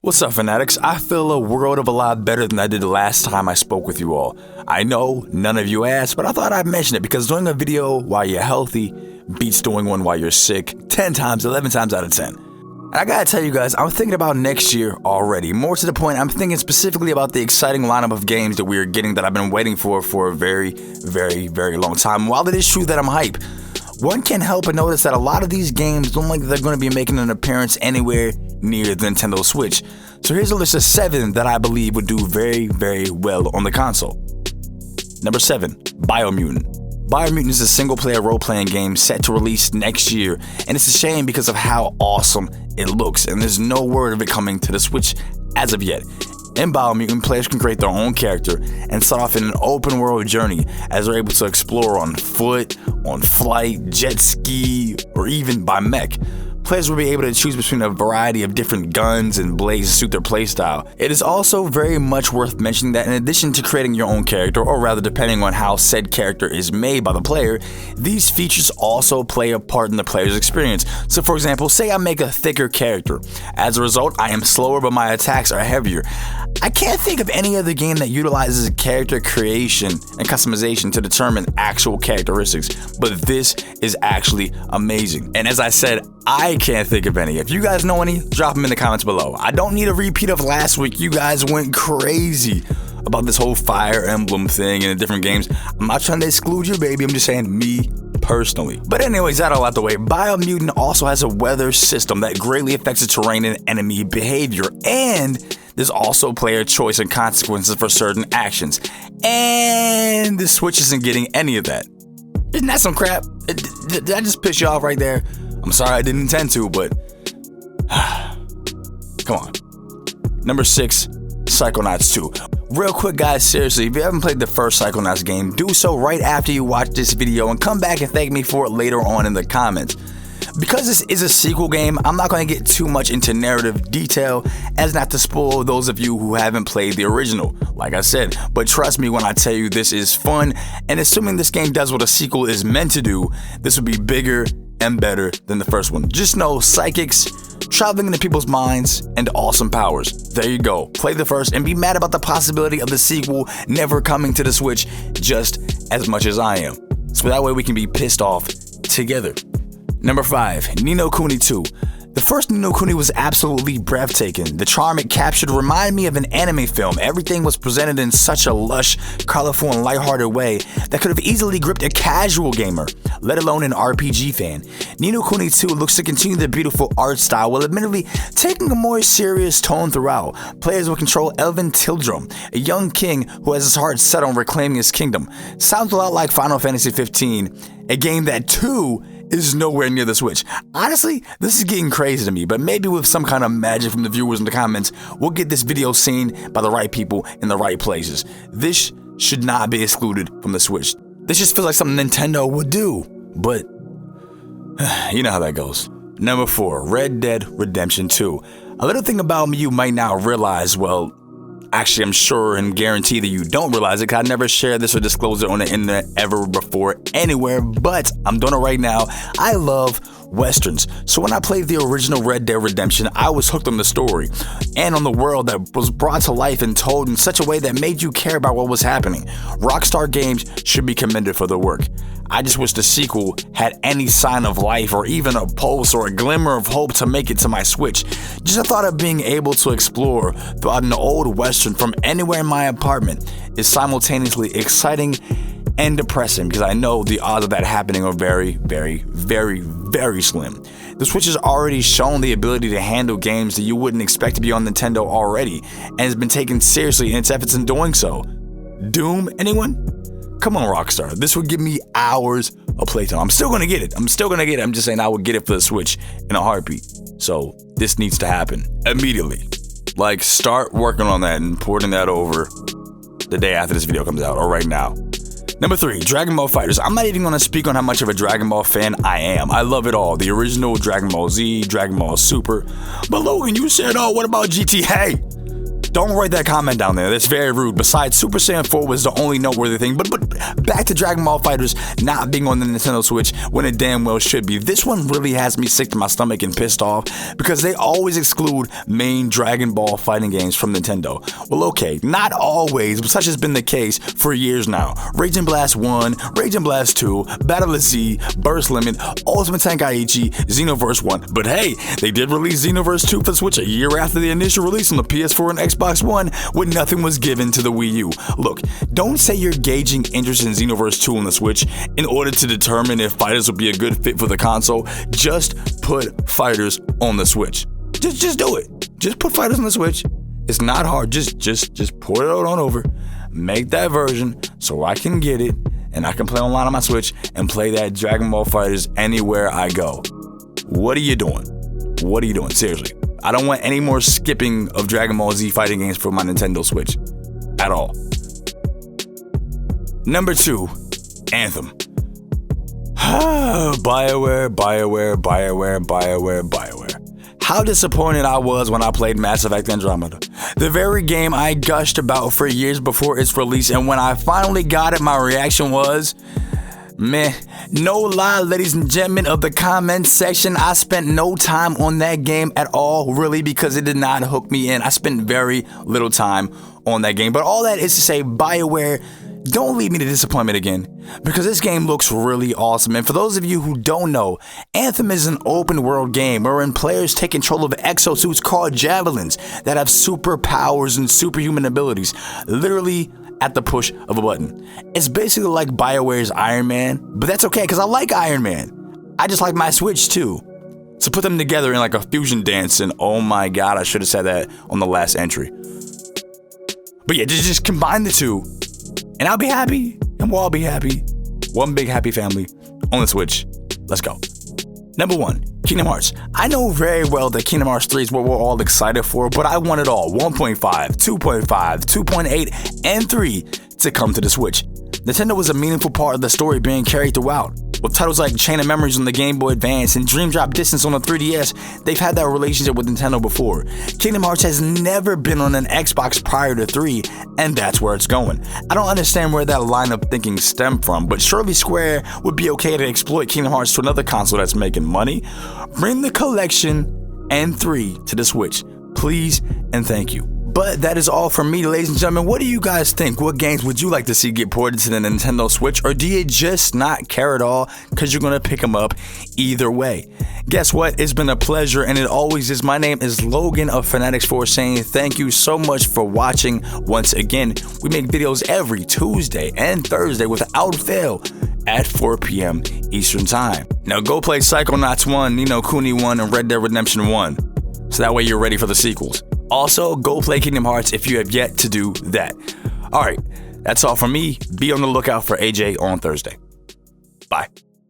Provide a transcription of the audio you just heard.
What's up, Fanatix? I feel a world of a lot better than I did the last time I spoke with you all. I know none of you asked, but I thought I'd mention it because doing a video while you're healthy beats doing one while you're sick 10 times, 11 times out of 10. And I gotta tell you guys, I'm thinking about next year already. More to the point, I'm thinking specifically about the exciting lineup of games that we are getting that I've been waiting for a very, very long time. While it is true that I'm hype, one can't help but notice that a lot of these games don't look like they're going to be making an appearance anywhere near the Nintendo Switch. So here's a list of 7 that I believe would do very well on the console. Number 7, Biomutant. Biomutant is a single-player role-playing game set to release next year, and it's a shame because of how awesome it looks, and there's no word of it coming to the Switch as of yet. In Biomutant, players can create their own character and start off in an open-world journey as they're able to explore on foot, on flight, jet ski, or even by mech. Players will be able to choose between a variety of different guns and blades to suit their playstyle. It is also very much worth mentioning that in addition to creating your own character, or rather depending on how said character is made by the player, these features also play a part in the player's experience. So for example, say I make a thicker character. As a result, I am slower but my attacks are heavier. I can't think of any other game that utilizes character creation and customization to determine actual characteristics, but this is actually amazing. And as I said, I can't think of any. If you guys know any, drop them in the comments below. I don't need a repeat of last week. You guys went crazy about this whole Fire Emblem thing and the different games. I'm not trying to exclude you, baby. I'm just saying me personally. But anyways, that all out the way. Biomutant also has a weather system that greatly affects the terrain and enemy behavior, and there's also player choice and consequences for certain actions. And the Switch isn't getting any of that. Isn't that some crap? Did I just piss you off right there? I'm sorry, I didn't intend to, but come on. Number 6, Psychonauts 2. Real quick guys, seriously, if you haven't played the first Psychonauts game, do so right after you watch this video and come back and thank me for it later on in the comments. Because this is a sequel game, I'm not going to get too much into narrative detail as not to spoil those of you who haven't played the original, like I said, but trust me when I tell you this is fun, and assuming this game does what a sequel is meant to do, this will be bigger and better than the first one. Just know psychics, traveling into people's minds, and awesome powers. There you go. Play the first and be mad about the possibility of the sequel never coming to the Switch just as much as I am. So that way we can be pissed off together. Number 5, Ni no Kuni 2. The first Ni no Kuni was absolutely breathtaking. The charm it captured reminded me of an anime film. Everything was presented in such a lush, colorful, and lighthearted way that could have easily gripped a casual gamer, let alone an RPG fan. Ni no Kuni 2 looks to continue the beautiful art style while admittedly taking a more serious tone throughout. Players will control Elven Tildrum, a young king who has his heart set on reclaiming his kingdom. Sounds a lot like Final Fantasy 15, a game that too is nowhere near the Switch. Honestly, this is getting crazy to me, but maybe with some kind of magic from the viewers in the comments, we'll get this video seen by the right people in the right places. This should not be excluded from the Switch. This just feels like something Nintendo would do, but you know how that goes. Number 4, Red Dead Redemption 2. A little thing about me you might not realize, well, actually, I'm sure and guarantee that you don't realize it because I never shared this or disclosed it on the internet ever before anywhere, but I'm doing it right now. I love Westerns. So when I played the original Red Dead Redemption, I was hooked on the story and on the world that was brought to life and told in such a way that made you care about what was happening. Rockstar Games should be commended for their work. I just wish the sequel had any sign of life or even a pulse or a glimmer of hope to make it to my Switch. Just the thought of being able to explore throughout an old Western from anywhere in my apartment is simultaneously exciting and depressing because I know the odds of that happening are very slim. The Switch has already shown the ability to handle games that you wouldn't expect to be on Nintendo already and has been taken seriously in its efforts in doing so. Doom, anyone? Come on, Rockstar. This would give me hours of playtime. I'm still gonna get it. I'm just saying I would get it for the Switch in a heartbeat. So this needs to happen immediately. Like, start working on that and porting that over the day after this video comes out or right now. Number 3, Dragon Ball FighterZ. I'm not even going to speak on how much of a Dragon Ball fan I am. I love it all. The original Dragon Ball Z, Dragon Ball Super. But Logan, you said, oh, what about GT? Hey, Don't write that comment down there. That's very rude. Besides, Super Saiyan 4 was the only noteworthy thing. But back to Dragon Ball FighterZ not being on the Nintendo Switch when it damn well should be. This one really has me sick to my stomach and pissed off because they always exclude main Dragon Ball fighting games from Nintendo. Well, okay, not always, but such has been the case for years now. Raging Blast 1, Raging Blast 2, Battle of Z, Burst Limit, Ultimate Tenkaichi, Xenoverse 1. But hey, they did release Xenoverse 2 for the Switch a year after the initial release on the PS4 and Xbox One when nothing was given to the Wii U. Look, don't say you're gauging interest in Xenoverse 2 on the Switch in order to determine if FighterZ will be a good fit for the console. Just put FighterZ on the Switch. Just do it. Just put FighterZ on the Switch. It's not hard. Just pour it on over. Make that version so I can get it and I can play online on my Switch and play that Dragon Ball FighterZ anywhere I go. What are you doing? What are you doing? Seriously. I don't want any more skipping of Dragon Ball Z fighting games for my Nintendo Switch. At all. Number 2, Anthem. BioWare. How disappointed I was when I played Mass Effect Andromeda. The very game I gushed about for years before its release, and when I finally got it, my reaction was, meh. No lie, ladies and gentlemen of the comment section, I spent no time on that game at all, really, because it did not hook me in. I spent very little time on that game. But all that is to say, BioWare, don't leave me to disappointment again, because this game looks really awesome. And for those of you who don't know, Anthem is an open world game wherein players take control of exosuits called javelins that have superpowers and superhuman abilities, literally at the push of a button. It's basically like BioWare's Iron Man, but that's okay because I like Iron Man. I just like my Switch too. So put them together in like a fusion dance, and oh my god, I should have said that on the last entry. But yeah, just combine the two, and I'll be happy, and we'll all be happy. One big happy family on the Switch. Let's go. Number 1, Kingdom Hearts. I know very well that Kingdom Hearts 3 is what we're all excited for, but I want it all. 1.5, 2.5, 2.8, and 3 to come to the Switch. Nintendo was a meaningful part of the story being carried throughout. With titles like Chain of Memories on the Game Boy Advance and Dream Drop Distance on the 3DS, they've had that relationship with Nintendo before. Kingdom Hearts has never been on an Xbox prior to 3, and that's where it's going. I don't understand where that line of thinking stemmed from, but surely Square would be okay to exploit Kingdom Hearts to another console that's making money. Bring the collection and 3 to the Switch, please and thank you. But that is all from me, ladies and gentlemen. What do you guys think? What games would you like to see get ported to the Nintendo Switch? Or do you just not care at all because you're going to pick them up either way? Guess what? It's been a pleasure, and it always is. My name is Logan of Fanatix Four, saying thank you so much for watching. Once again, we make videos every Tuesday and Thursday without fail at 4 p.m. Eastern Time. Now go play Psychonauts 1, Ni no Kuni 1, and Red Dead Redemption 1. So that way you're ready for the sequels. Also, go play Kingdom Hearts if you have yet to do that. Alright, that's all from me. Be on the lookout for AJ on Thursday. Bye.